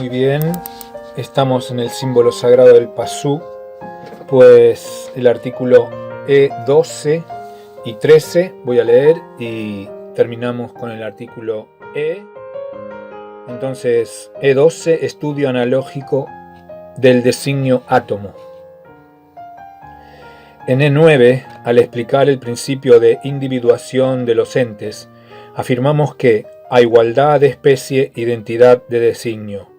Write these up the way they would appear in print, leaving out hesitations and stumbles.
Muy bien, estamos en el símbolo sagrado del Pasú, pues el artículo E12 y 13 voy a leer y terminamos con el artículo E. Entonces, E12, estudio analógico del designio átomo. En E9, al explicar el principio de individuación de los entes, afirmamos que a igualdad de especie, identidad de designio.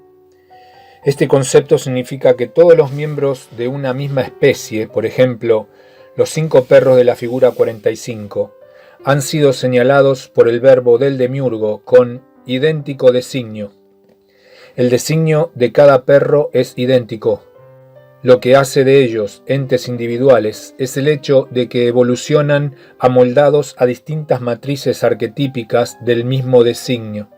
Este concepto significa que todos los miembros de una misma especie, por ejemplo, los 5 perros de la figura 45, han sido señalados por el verbo del demiurgo con idéntico designio. El designio de cada perro es idéntico. Lo que hace de ellos entes individuales es el hecho de que evolucionan amoldados a distintas matrices arquetípicas del mismo designio.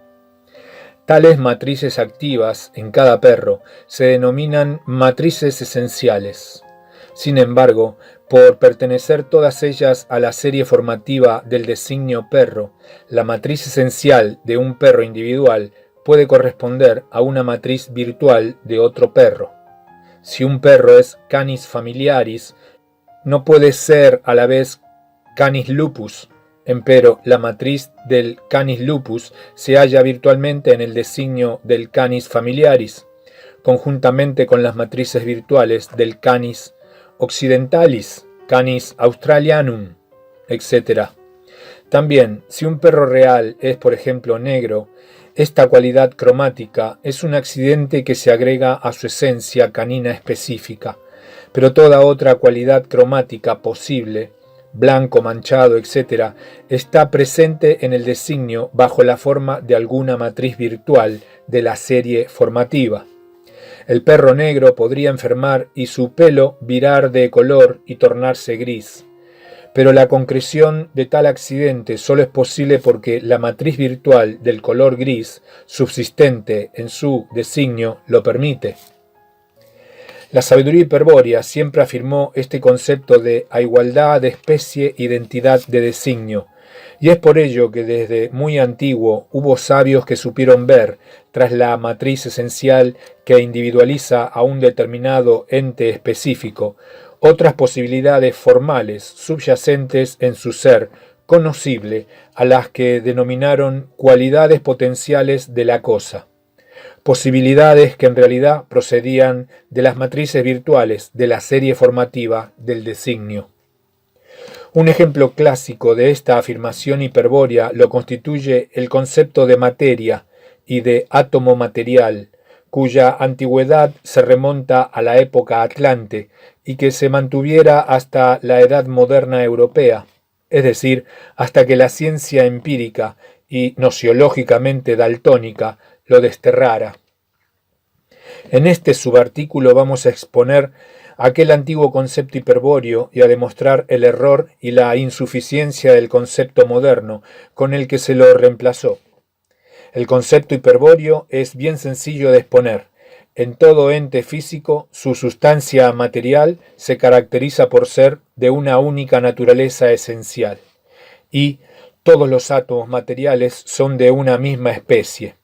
Tales matrices activas en cada perro se denominan matrices esenciales. Sin embargo, por pertenecer todas ellas a la serie formativa del designio perro, la matriz esencial de un perro individual puede corresponder a una matriz virtual de otro perro. Si un perro es Canis familiaris, no puede ser a la vez Canis lupus. Empero, la matriz del Canis lupus se halla virtualmente en el designio del Canis familiaris, conjuntamente con las matrices virtuales del Canis occidentalis, Canis australianum, etc. También, si un perro real es, por ejemplo, negro, esta cualidad cromática es un accidente que se agrega a su esencia canina específica, pero toda otra cualidad cromática posible, blanco, manchado, etc., está presente en el designio bajo la forma de alguna matriz virtual de la serie formativa. El perro negro podría enfermar y su pelo virar de color y tornarse gris. Pero la concreción de tal accidente solo es posible porque la matriz virtual del color gris, subsistente en su designio, lo permite. La sabiduría hiperbórea siempre afirmó este concepto de a igualdad de especie, identidad de designio, y es por ello que desde muy antiguo hubo sabios que supieron ver, tras la matriz esencial que individualiza a un determinado ente específico, otras posibilidades formales subyacentes en su ser conocible, a las que denominaron cualidades potenciales de la cosa. Posibilidades que en realidad procedían de las matrices virtuales de la serie formativa del designio. Un ejemplo clásico de esta afirmación hiperbórea lo constituye el concepto de materia y de átomo material, cuya antigüedad se remonta a la época atlante y que se mantuviera hasta la edad moderna europea, es decir, hasta que la ciencia empírica y nociológicamente daltónica lo desterrara. En este subartículo vamos a exponer aquel antiguo concepto hiperbóreo y a demostrar el error y la insuficiencia del concepto moderno con el que se lo reemplazó. El concepto hiperbóreo es bien sencillo de exponer. En todo ente físico, su sustancia material se caracteriza por ser de una única naturaleza esencial, y todos los átomos materiales son de una misma especie.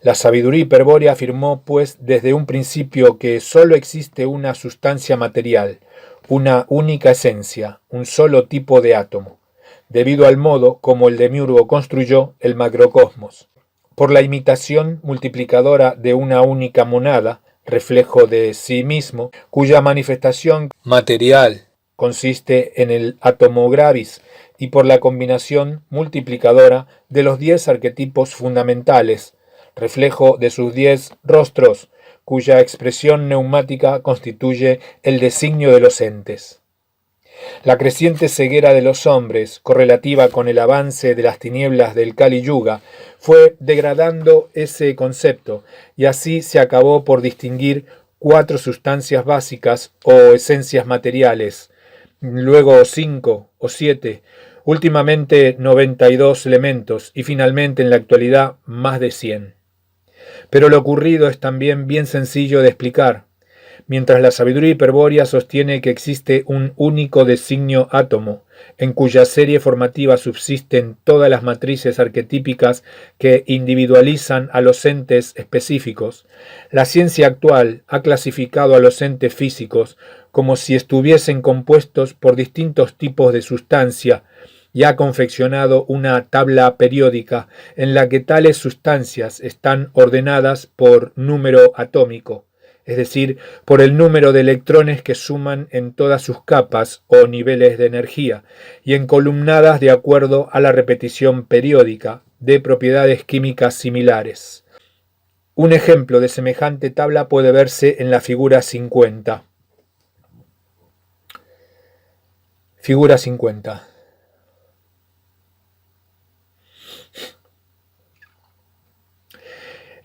La sabiduría hiperbórea afirmó, pues, desde un principio que sólo existe una sustancia material, una única esencia, un solo tipo de átomo, debido al modo como el demiurgo construyó el macrocosmos. Por la imitación multiplicadora de una única monada, reflejo de sí mismo, cuya manifestación material consiste en el átomo gravis, y por la combinación multiplicadora de los 10 arquetipos fundamentales, reflejo de sus 10 rostros, cuya expresión neumática constituye el designio de los entes. La creciente ceguera de los hombres, correlativa con el avance de las tinieblas del Kali Yuga, fue degradando ese concepto, y así se acabó por distinguir 4 sustancias básicas o esencias materiales, luego 5 o 7, últimamente 92 elementos y finalmente en la actualidad más de 100. Pero lo ocurrido es también bien sencillo de explicar. Mientras la sabiduría hiperbórea sostiene que existe un único designio átomo, en cuya serie formativa subsisten todas las matrices arquetípicas que individualizan a los entes específicos, la ciencia actual ha clasificado a los entes físicos como si estuviesen compuestos por distintos tipos de sustancia y ha confeccionado una tabla periódica en la que tales sustancias están ordenadas por número atómico, es decir, por el número de electrones que suman en todas sus capas o niveles de energía, y encolumnadas de acuerdo a la repetición periódica de propiedades químicas similares. Un ejemplo de semejante tabla puede verse en la figura 50. Figura 50.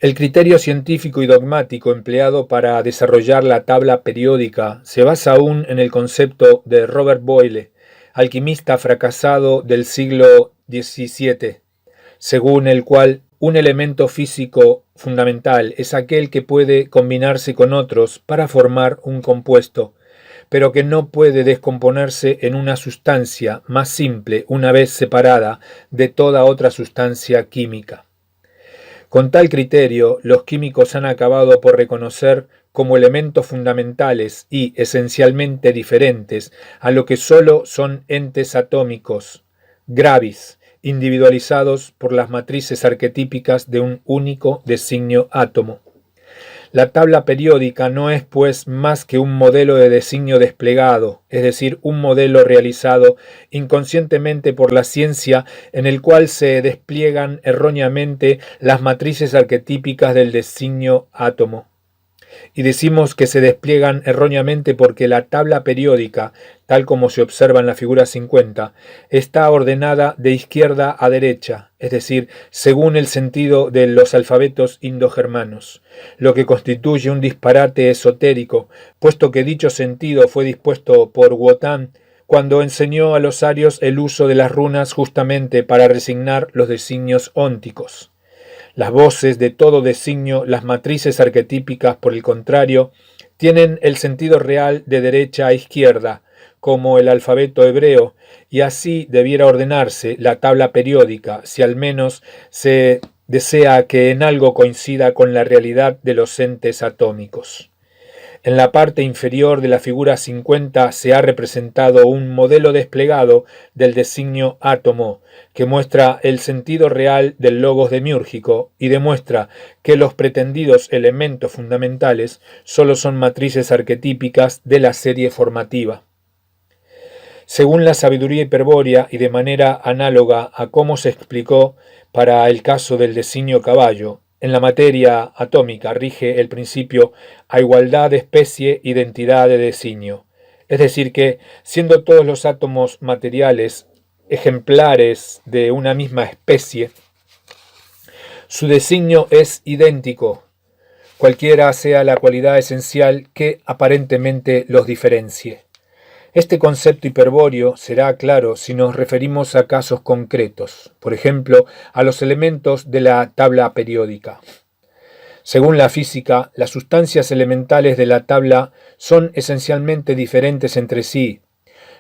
El criterio científico y dogmático empleado para desarrollar la tabla periódica se basa aún en el concepto de Robert Boyle, alquimista fracasado del siglo XVII, según el cual un elemento físico fundamental es aquel que puede combinarse con otros para formar un compuesto, pero que no puede descomponerse en una sustancia más simple una vez separada de toda otra sustancia química. Con tal criterio, los químicos han acabado por reconocer como elementos fundamentales y esencialmente diferentes a lo que sólo son entes atómicos, gravis, individualizados por las matrices arquetípicas de un único designio átomo. La tabla periódica no es, pues, más que un modelo de designio desplegado, es decir, un modelo realizado inconscientemente por la ciencia en el cual se despliegan erróneamente las matrices arquetípicas del designio átomo. Y decimos que se despliegan erróneamente porque la tabla periódica, tal como se observa en la figura 50, está ordenada de izquierda a derecha, es decir, según el sentido de los alfabetos indogermanos, lo que constituye un disparate esotérico, puesto que dicho sentido fue dispuesto por Wotan cuando enseñó a los arios el uso de las runas justamente para resignar los designios ónticos. Las voces de todo designio, las matrices arquetípicas, por el contrario, tienen el sentido real de derecha a izquierda, como el alfabeto hebreo, y así debiera ordenarse la tabla periódica, si al menos se desea que en algo coincida con la realidad de los entes atómicos. En la parte inferior de la figura 50 se ha representado un modelo desplegado del designio átomo, que muestra el sentido real del logos demiúrgico y demuestra que los pretendidos elementos fundamentales solo son matrices arquetípicas de la serie formativa. Según la sabiduría hiperbórea y de manera análoga a cómo se explicó para el caso del designio caballo, en la materia atómica rige el principio a igualdad de especie, identidad de designio. Es decir que, siendo todos los átomos materiales ejemplares de una misma especie, su designio es idéntico, cualquiera sea la cualidad esencial que aparentemente los diferencie. Este concepto hiperbóreo será claro si nos referimos a casos concretos, por ejemplo, a los elementos de la tabla periódica. Según la física, las sustancias elementales de la tabla son esencialmente diferentes entre sí.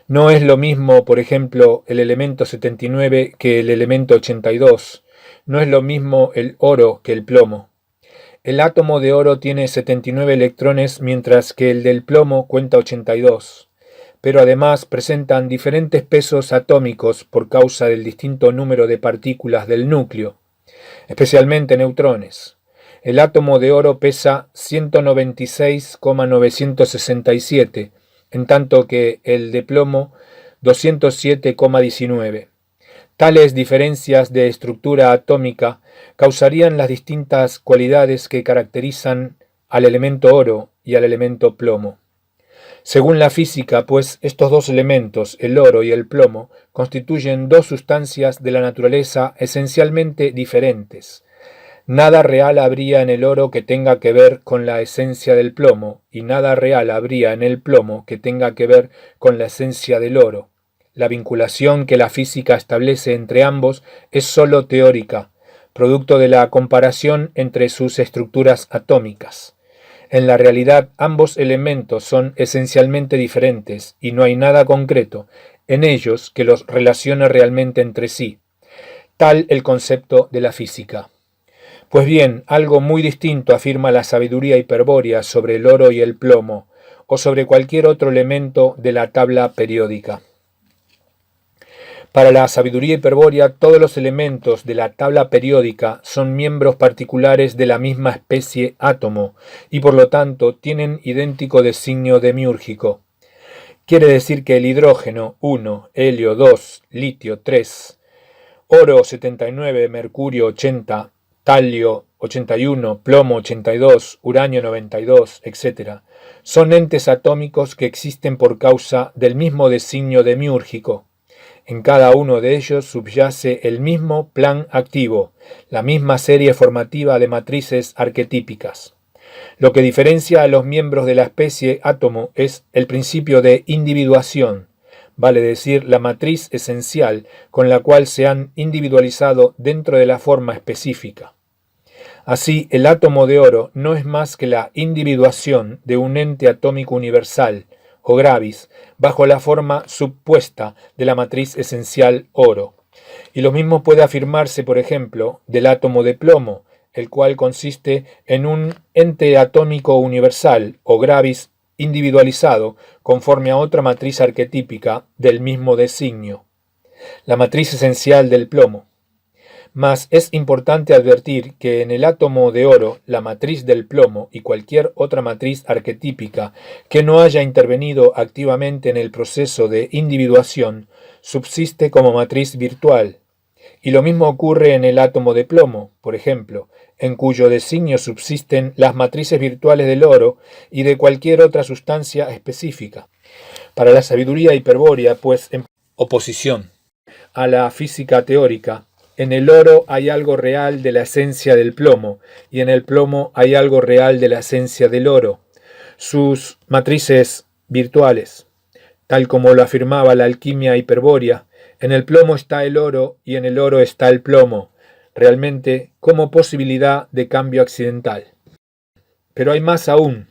No es lo mismo, por ejemplo, el elemento 79 que el elemento 82. No es lo mismo el oro que el plomo. El átomo de oro tiene 79 electrones, mientras que el del plomo cuenta 82. Pero además presentan diferentes pesos atómicos por causa del distinto número de partículas del núcleo, especialmente neutrones. El átomo de oro pesa 196,967, en tanto que el de plomo 207,19. Tales diferencias de estructura atómica causarían las distintas cualidades que caracterizan al elemento oro y al elemento plomo. Según la física, pues, estos dos elementos, el oro y el plomo, constituyen dos sustancias de la naturaleza esencialmente diferentes. Nada real habría en el oro que tenga que ver con la esencia del plomo, y nada real habría en el plomo que tenga que ver con la esencia del oro. La vinculación que la física establece entre ambos es sólo teórica, producto de la comparación entre sus estructuras atómicas. En la realidad, ambos elementos son esencialmente diferentes y no hay nada concreto en ellos que los relaciona realmente entre sí. Tal el concepto de la física. Pues bien, algo muy distinto afirma la sabiduría hiperbórea sobre el oro y el plomo, o sobre cualquier otro elemento de la tabla periódica. Para la sabiduría hiperbórea, todos los elementos de la tabla periódica son miembros particulares de la misma especie átomo, y por lo tanto tienen idéntico designio demiúrgico. Quiere decir que el hidrógeno 1, helio 2, litio 3, oro 79, mercurio 80, talio 81, plomo 82, uranio 92, etc. Son entes atómicos que existen por causa del mismo designio demiúrgico. En cada uno de ellos subyace el mismo plan activo, la misma serie formativa de matrices arquetípicas. Lo que diferencia a los miembros de la especie átomo es el principio de individuación, vale decir, la matriz esencial con la cual se han individualizado dentro de la forma específica. Así, el átomo de oro no es más que la individuación de un ente atómico universal, o gravis, bajo la forma subpuesta de la matriz esencial oro. Y lo mismo puede afirmarse, por ejemplo, del átomo de plomo, el cual consiste en un ente atómico universal, o gravis, individualizado, conforme a otra matriz arquetípica del mismo designio, la matriz esencial del plomo. Mas es importante advertir que en el átomo de oro, la matriz del plomo y cualquier otra matriz arquetípica que no haya intervenido activamente en el proceso de individuación, subsiste como matriz virtual. Y lo mismo ocurre en el átomo de plomo, por ejemplo, en cuyo designio subsisten las matrices virtuales del oro y de cualquier otra sustancia específica. Para la sabiduría hiperbórea, pues, en oposición a la física teórica, en el oro hay algo real de la esencia del plomo, y en el plomo hay algo real de la esencia del oro, sus matrices virtuales. Tal como lo afirmaba la alquimia hiperbórea, en el plomo está el oro y en el oro está el plomo, realmente como posibilidad de cambio accidental. Pero hay más aún.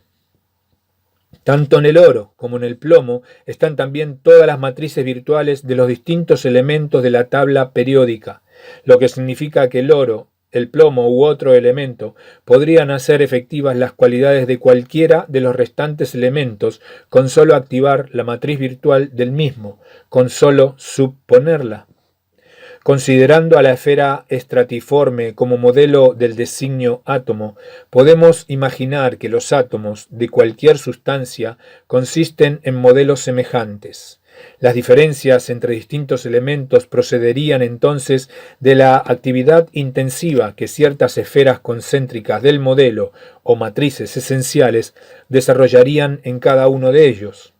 Tanto en el oro como en el plomo están también todas las matrices virtuales de los distintos elementos de la tabla periódica, lo que significa que el oro, el plomo u otro elemento podrían hacer efectivas las cualidades de cualquiera de los restantes elementos con solo activar la matriz virtual del mismo, con solo suponerla. Considerando a la esfera estratiforme como modelo del designio átomo, podemos imaginar que los átomos de cualquier sustancia consisten en modelos semejantes. Las diferencias entre distintos elementos procederían entonces de la actividad intensiva que ciertas esferas concéntricas del modelo o matrices esenciales desarrollarían en cada uno de ellos.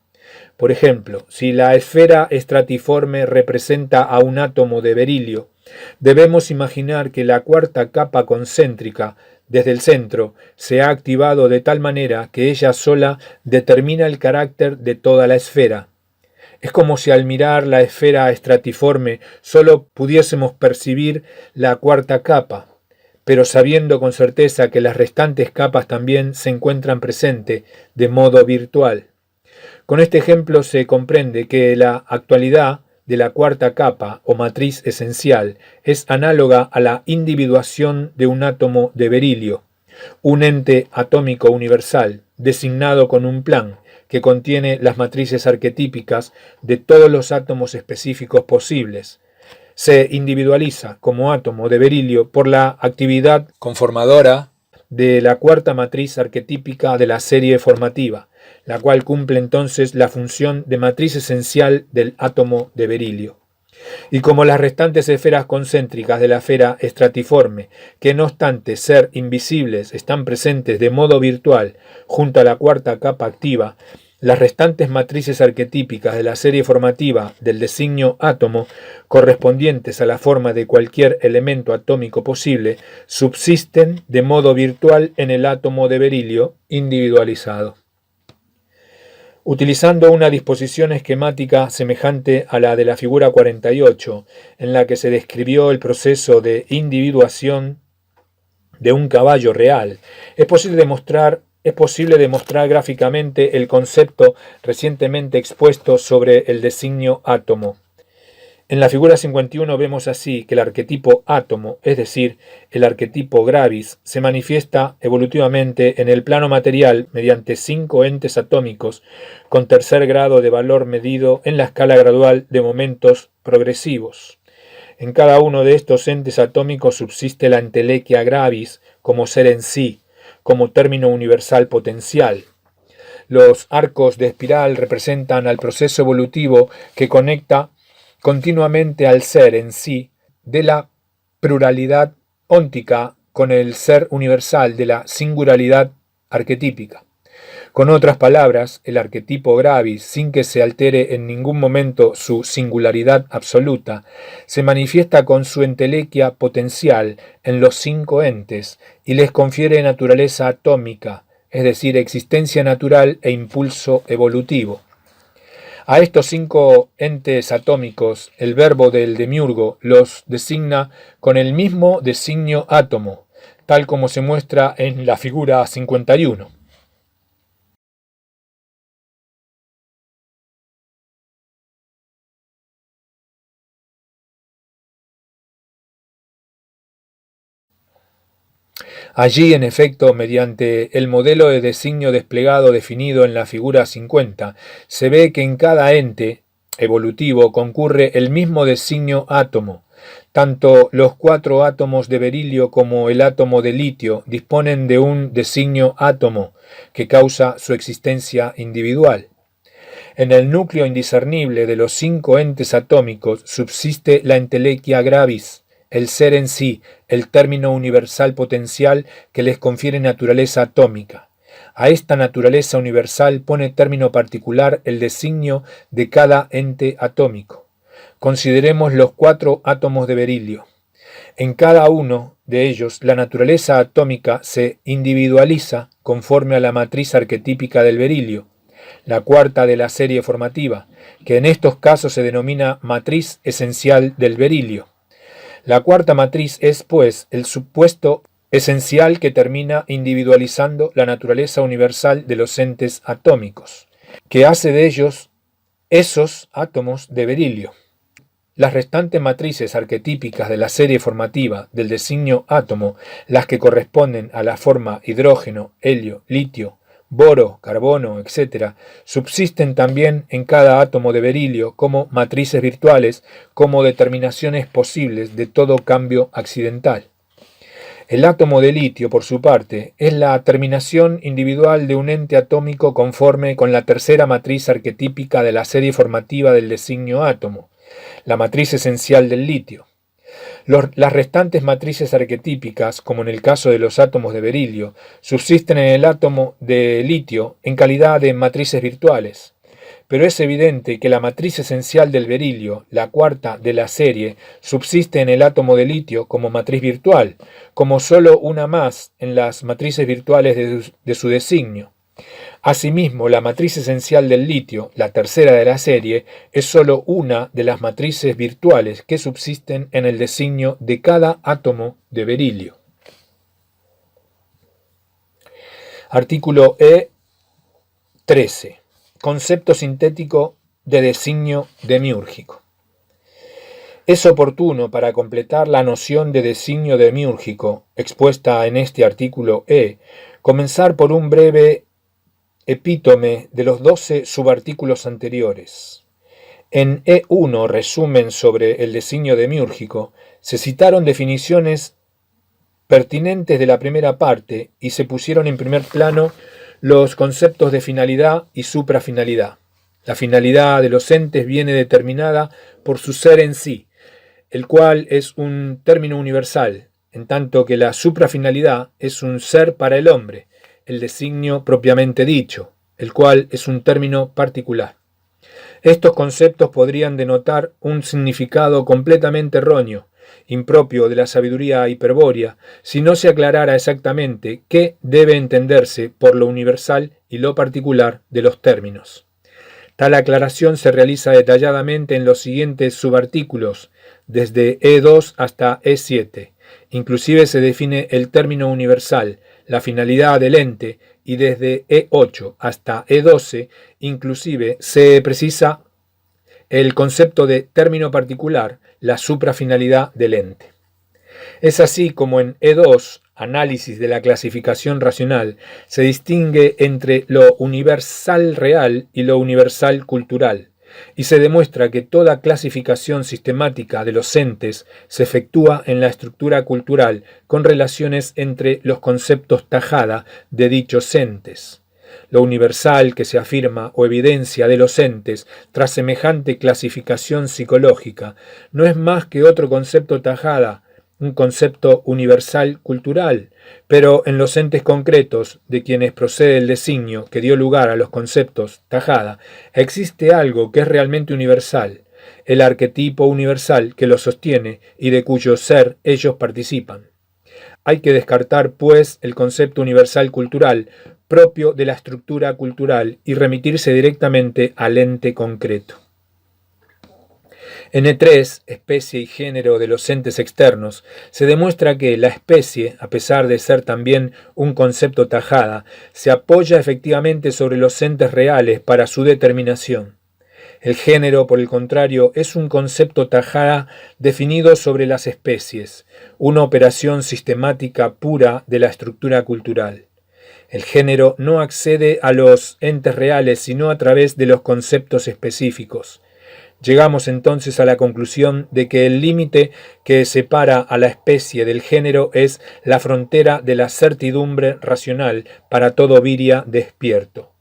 Por ejemplo, si la esfera estratiforme representa a un átomo de berilio, debemos imaginar que la cuarta capa concéntrica, desde el centro, se ha activado de tal manera que ella sola determina el carácter de toda la esfera. Es como si al mirar la esfera estratiforme solo pudiésemos percibir la cuarta capa, pero sabiendo con certeza que las restantes capas también se encuentran presentes de modo virtual. Con este ejemplo se comprende que la actualidad de la cuarta capa o matriz esencial es análoga a la individuación de un átomo de berilio, un ente atómico universal designado con un plan que contiene las matrices arquetípicas de todos los átomos específicos posibles. Se individualiza como átomo de berilio por la actividad conformadora de la cuarta matriz arquetípica de la serie formativa, la cual cumple entonces la función de matriz esencial del átomo de berilio. Y como las restantes esferas concéntricas de la esfera estratiforme, que no obstante ser invisibles, están presentes de modo virtual junto a la cuarta capa activa, las restantes matrices arquetípicas de la serie formativa del designio átomo, correspondientes a la forma de cualquier elemento atómico posible, subsisten de modo virtual en el átomo de berilio individualizado. Utilizando una disposición esquemática semejante a la de la figura 48, en la que se describió el proceso de individuación de un caballo real, es posible demostrar es posible demostrar gráficamente el concepto recientemente expuesto sobre el designio átomo. En la figura 51 vemos así que el arquetipo átomo, es decir, el arquetipo gravis, se manifiesta evolutivamente en el plano material mediante 5 entes atómicos con tercer grado de valor medido en la escala gradual de momentos progresivos. En cada uno de estos entes atómicos subsiste la entelequia gravis como ser en sí, como término universal potencial. Los arcos de espiral representan al proceso evolutivo que conecta continuamente al ser en sí de la pluralidad óntica con el ser universal de la singularidad arquetípica. Con otras palabras, el arquetipo gravis, sin que se altere en ningún momento su singularidad absoluta, se manifiesta con su entelequia potencial en los 5 entes y les confiere naturaleza atómica, es decir, existencia natural e impulso evolutivo. A estos 5 entes atómicos, el verbo del demiurgo los designa con el mismo designio átomo, tal como se muestra en la figura 51. Allí, en efecto, mediante el modelo de designio desplegado definido en la figura 50, se ve que en cada ente evolutivo concurre el mismo designio átomo. Tanto los 4 átomos de berilio como el átomo de litio disponen de un designio átomo que causa su existencia individual. En el núcleo indiscernible de los 5 entes atómicos subsiste la entelequia gravis, el ser en sí, el término universal potencial que les confiere naturaleza atómica. A esta naturaleza universal pone término particular el designio de cada ente atómico. Consideremos los 4 átomos de berilio. En cada uno de ellos la naturaleza atómica se individualiza conforme a la matriz arquetípica del berilio, la cuarta de la serie formativa, que en estos casos se denomina matriz esencial del berilio. La cuarta matriz es, pues, el supuesto esencial que termina individualizando la naturaleza universal de los entes atómicos, que hace de ellos esos átomos de berilio. Las restantes matrices arquetípicas de la serie formativa del designio átomo, las que corresponden a la forma hidrógeno, helio, litio, boro, carbono, etc., subsisten también en cada átomo de berilio como matrices virtuales, como determinaciones posibles de todo cambio accidental. El átomo de litio, por su parte, es la terminación individual de un ente atómico conforme con la tercera matriz arquetípica de la serie formativa del designio átomo, la matriz esencial del litio. Las restantes matrices arquetípicas, como en el caso de los átomos de berilio, subsisten en el átomo de litio en calidad de matrices virtuales. Pero es evidente que la matriz esencial del berilio, la cuarta de la serie, subsiste en el átomo de litio como matriz virtual, como sólo una más en las matrices virtuales de su designio. Asimismo, la matriz esencial del litio, la tercera de la serie, es sólo una de las matrices virtuales que subsisten en el designio de cada átomo de berilio. Artículo E13. Concepto sintético de designio demiúrgico. Es oportuno, para completar la noción de designio demiúrgico expuesta en este artículo E, comenzar por un breve epítome de los 12 subartículos anteriores. En E1, resumen sobre el designio demiúrgico, se citaron definiciones pertinentes de la primera parte y se pusieron en primer plano los conceptos de finalidad y suprafinalidad. La finalidad de los entes viene determinada por su ser en sí, el cual es un término universal, en tanto que la suprafinalidad es un ser para el hombre, el designio propiamente dicho, el cual es un término particular. Estos conceptos podrían denotar un significado completamente erróneo, impropio de la sabiduría hiperbórea, si no se aclarara exactamente qué debe entenderse por lo universal y lo particular de los términos. Tal aclaración se realiza detalladamente en los siguientes subartículos, desde E2 hasta E7. Inclusive se define el término universal, la finalidad del ente y desde E8 hasta E12 inclusive se precisa el concepto de término particular, la suprafinalidad del ente. Es así como en E2, análisis de la clasificación racional, se distingue entre lo universal real y lo universal cultural, y se demuestra que toda clasificación sistemática de los entes se efectúa en la estructura cultural con relaciones entre los conceptos tajada de dichos entes. Lo universal que se afirma o evidencia de los entes tras semejante clasificación psicológica no es más que otro concepto tajada, un concepto universal cultural, pero en los entes concretos de quienes procede el designio que dio lugar a los conceptos tajada, existe algo que es realmente universal, el arquetipo universal que lo sostiene y de cuyo ser ellos participan. Hay que descartar, pues, el concepto universal cultural propio de la estructura cultural y remitirse directamente al ente concreto. En E3, especie y género de los entes externos, se demuestra que la especie, a pesar de ser también un concepto tajada, se apoya efectivamente sobre los entes reales para su determinación. El género, por el contrario, es un concepto tajada definido sobre las especies, una operación sistemática pura de la estructura cultural. El género no accede a los entes reales sino a través de los conceptos específicos. Llegamos entonces a la conclusión de que el límite que separa a la especie del género es la frontera de la certidumbre racional para todo viria despierto.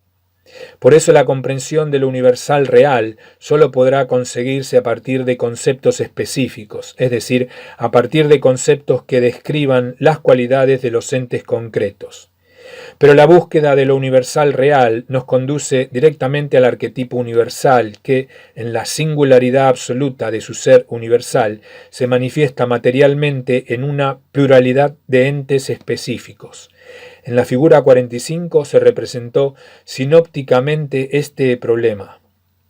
Por eso la comprensión de lo universal real solo podrá conseguirse a partir de conceptos específicos, es decir, a partir de conceptos que describan las cualidades de los entes concretos. Pero la búsqueda de lo universal real nos conduce directamente al arquetipo universal que, en la singularidad absoluta de su ser universal, se manifiesta materialmente en una pluralidad de entes específicos. En la figura 45 se representó sinópticamente este problema.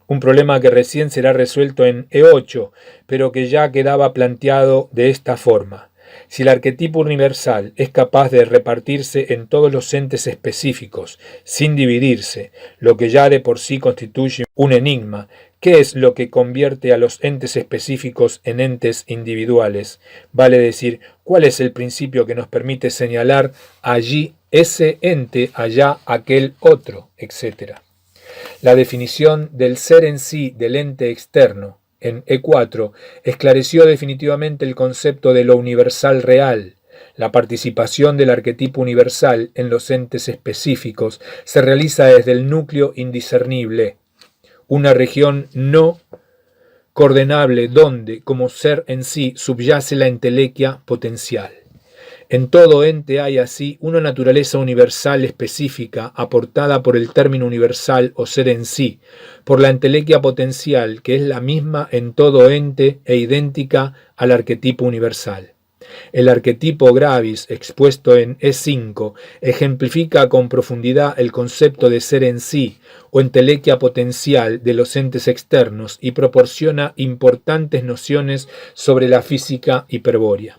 Un problema que recién será resuelto en E8, pero que ya quedaba planteado de esta forma. Si el arquetipo universal es capaz de repartirse en todos los entes específicos, sin dividirse, lo que ya de por sí constituye un enigma, ¿qué es lo que convierte a los entes específicos en entes individuales? Vale decir, ¿cuál es el principio que nos permite señalar allí ese ente, allá aquel otro, etcétera? La definición del ser en sí del ente externo en E4 esclareció definitivamente el concepto de lo universal real. La participación del arquetipo universal en los entes específicos se realiza desde el núcleo indiscernible, una región no coordenable donde, como ser en sí, subyace la entelequia potencial. En todo ente hay así una naturaleza universal específica aportada por el término universal o ser en sí, por la entelequia potencial que es la misma en todo ente e idéntica al arquetipo universal. El arquetipo gravis expuesto en E5 ejemplifica con profundidad el concepto de ser en sí o entelequia potencial de los entes externos y proporciona importantes nociones sobre la física hiperbórea.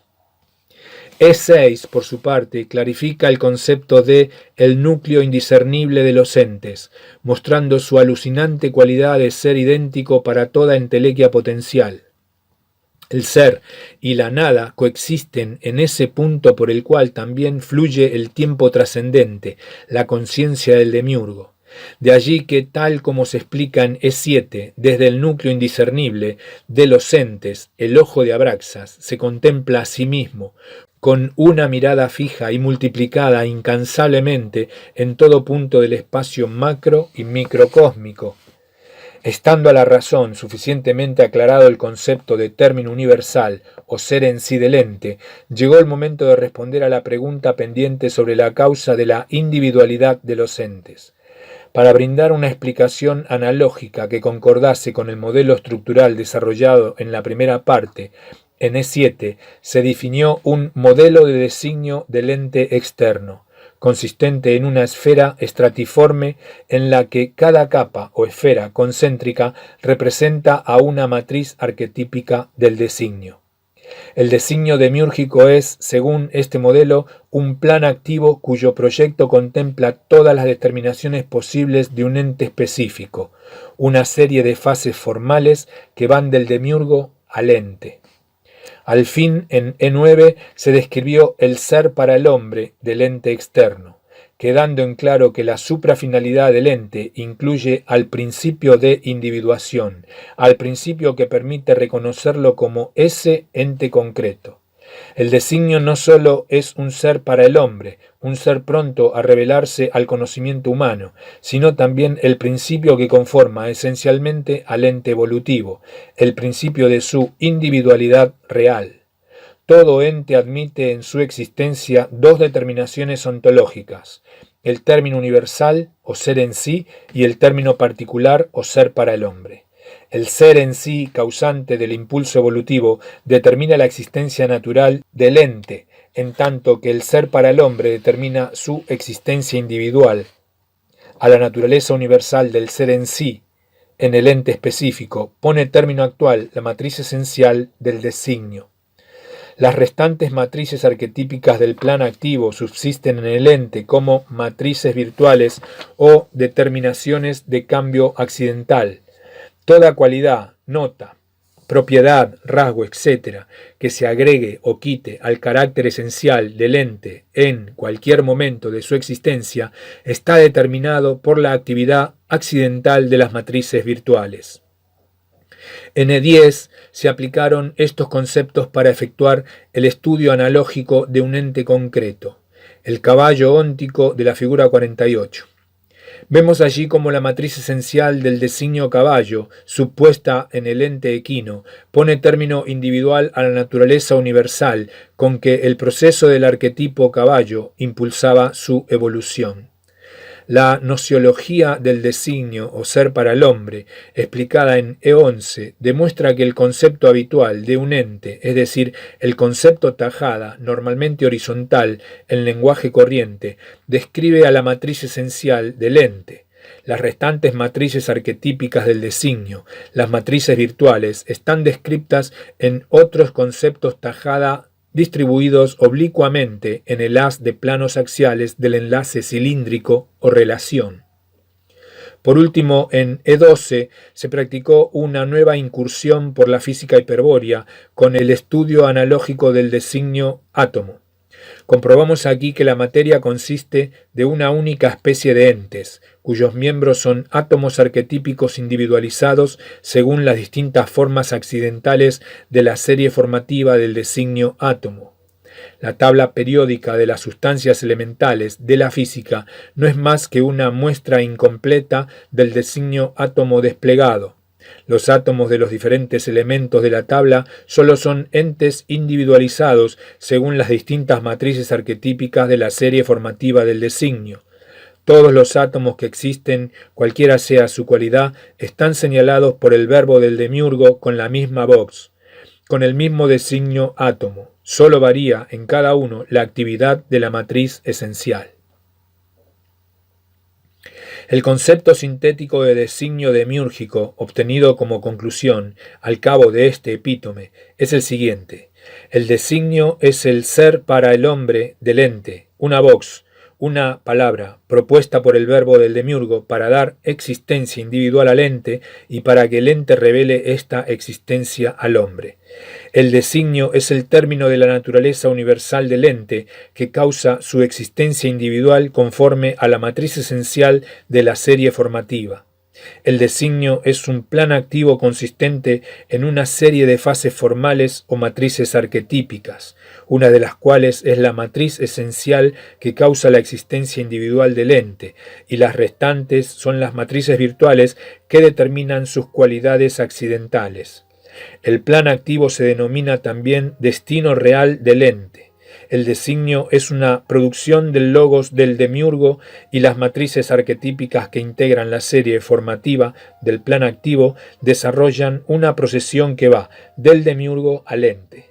E6, por su parte, clarifica el concepto de el núcleo indiscernible de los entes, mostrando su alucinante cualidad de ser idéntico para toda entelequia potencial. El ser y la nada coexisten en ese punto por el cual también fluye el tiempo trascendente, la conciencia del demiurgo. De allí que, tal como se explica en E7, desde el núcleo indiscernible de los entes, el ojo de Abraxas se contempla a sí mismo, con una mirada fija y multiplicada incansablemente en todo punto del espacio macro y microcósmico. Estando a la razón suficientemente aclarado el concepto de término universal o ser en sí del ente, llegó el momento de responder a la pregunta pendiente sobre la causa de la individualidad de los entes. Para brindar una explicación analógica que concordase con el modelo estructural desarrollado en la primera parte, en E7 se definió un modelo de designio del ente externo, consistente en una esfera estratiforme en la que cada capa o esfera concéntrica representa a una matriz arquetípica del designio. El designio demiúrgico es, según este modelo, un plan activo cuyo proyecto contempla todas las determinaciones posibles de un ente específico, una serie de fases formales que van del demiurgo al ente. Al fin, en E9 se describió el ser para el hombre del ente externo, quedando en claro que la suprafinalidad del ente incluye al principio de individuación, al principio que permite reconocerlo como ese ente concreto. El designio no solo es un ser para el hombre, un ser pronto a revelarse al conocimiento humano, sino también el principio que conforma esencialmente al ente evolutivo, el principio de su individualidad real. Todo ente admite en su existencia dos determinaciones ontológicas, el término universal o ser en sí y el término particular o ser para el hombre. El ser en sí, causante del impulso evolutivo, determina la existencia natural del ente, en tanto que el ser para el hombre determina su existencia individual. A la naturaleza universal del ser en sí, en el ente específico, pone término actual la matriz esencial del designio. Las restantes matrices arquetípicas del plan activo subsisten en el ente como matrices virtuales o determinaciones de cambio accidental. Toda cualidad, nota, propiedad, rasgo, etc., que se agregue o quite al carácter esencial del ente en cualquier momento de su existencia está determinado por la actividad accidental de las matrices virtuales. En E10 se aplicaron estos conceptos para efectuar el estudio analógico de un ente concreto, el caballo óntico de la figura 48. Vemos allí como la matriz esencial del designio caballo, supuesta en el ente equino, pone término individual a la naturaleza universal con que el proceso del arquetipo caballo impulsaba su evolución. La nociología del designio o ser para el hombre, explicada en E11, demuestra que el concepto habitual de un ente, es decir, el concepto tajada, normalmente horizontal, en lenguaje corriente, describe a la matriz esencial del ente. Las restantes matrices arquetípicas del designio, las matrices virtuales, están descritas en otros conceptos tajada distribuidos oblicuamente en el haz de planos axiales del enlace cilíndrico o relación. Por último, en E12 se practicó una nueva incursión por la física hiperbórea con el estudio analógico del designio átomo. Comprobamos aquí que la materia consiste de una única especie de entes, cuyos miembros son átomos arquetípicos individualizados según las distintas formas accidentales de la serie formativa del designio átomo. La tabla periódica de las sustancias elementales de la física no es más que una muestra incompleta del designio átomo desplegado. Los átomos de los diferentes elementos de la tabla solo son entes individualizados según las distintas matrices arquetípicas de la serie formativa del designio. Todos los átomos que existen, cualquiera sea su cualidad, están señalados por el verbo del demiurgo con la misma vox, con el mismo designio átomo. Solo varía en cada uno la actividad de la matriz esencial. El concepto sintético de designio demiúrgico, obtenido como conclusión al cabo de este epítome, es el siguiente. El designio es el ser para el hombre del ente, una vox, una palabra propuesta por el verbo del demiurgo para dar existencia individual al ente y para que el ente revele esta existencia al hombre. El designio es el término de la naturaleza universal del ente que causa su existencia individual conforme a la matriz esencial de la serie formativa. El designio es un plan activo consistente en una serie de fases formales o matrices arquetípicas, una de las cuales es la matriz esencial que causa la existencia individual del ente, y las restantes son las matrices virtuales que determinan sus cualidades accidentales. El plan activo se denomina también destino real del ente. El designio es una producción del logos del demiurgo y las matrices arquetípicas que integran la serie formativa del plan activo desarrollan una procesión que va del demiurgo al ente.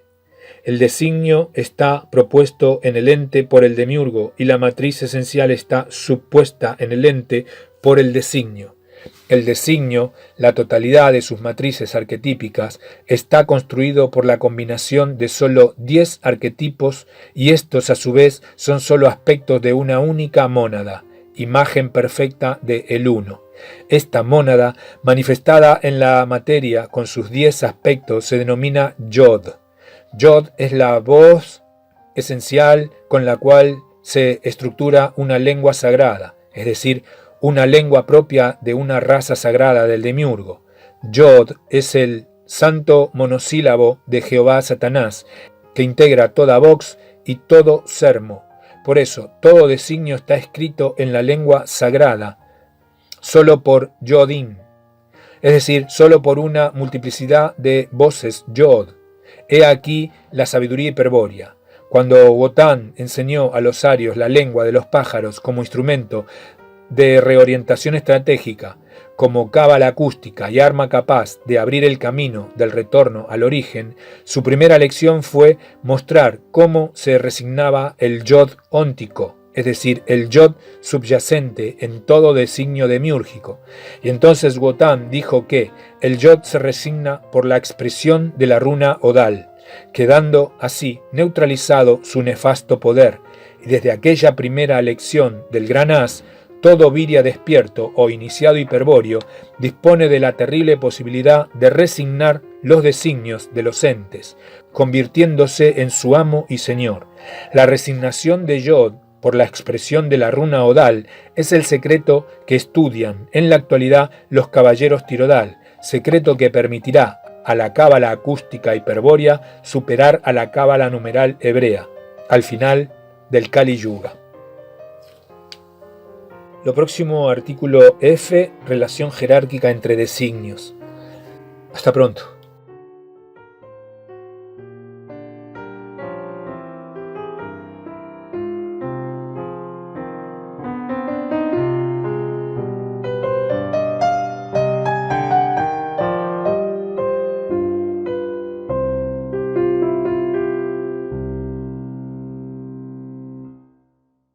El designio está propuesto en el ente por el demiurgo y la matriz esencial está supuesta en el ente por el designio. El designio, la totalidad de sus matrices arquetípicas, está construido por la combinación de solo 10 arquetipos y estos a su vez son solo aspectos de una única mónada, imagen perfecta de el Uno. Esta mónada, manifestada en la materia con sus 10 aspectos, se denomina Yod. Yod es la voz esencial con la cual se estructura una lengua sagrada, es decir, una lengua propia de una raza sagrada del demiurgo. Yod es el santo monosílabo de Jehová Satanás, que integra toda vox y todo sermo. Por eso, todo designio está escrito en la lengua sagrada, solo por Yodin, es decir, solo por una multiplicidad de voces Yod. He aquí la sabiduría hiperbórea. Cuando Wotan enseñó a los arios la lengua de los pájaros como instrumento de reorientación estratégica, como cábala acústica y arma capaz de abrir el camino del retorno al origen, su primera lección fue mostrar cómo se resignaba el yod óntico, es decir, el yod subyacente en todo designio demiúrgico. Y entonces Wotan dijo que el yod se resigna por la expresión de la runa odal, quedando así neutralizado su nefasto poder, y desde aquella primera lección del gran as, todo viria despierto o iniciado hiperbóreo dispone de la terrible posibilidad de resignar los designios de los entes, convirtiéndose en su amo y señor. La resignación de Yod por la expresión de la runa odal es el secreto que estudian en la actualidad los caballeros Tirodal, secreto que permitirá a la cábala acústica hiperbórea superar a la cábala numeral hebrea, al final del Kali Yuga. Lo próximo, artículo F, relación jerárquica entre designios. Hasta pronto.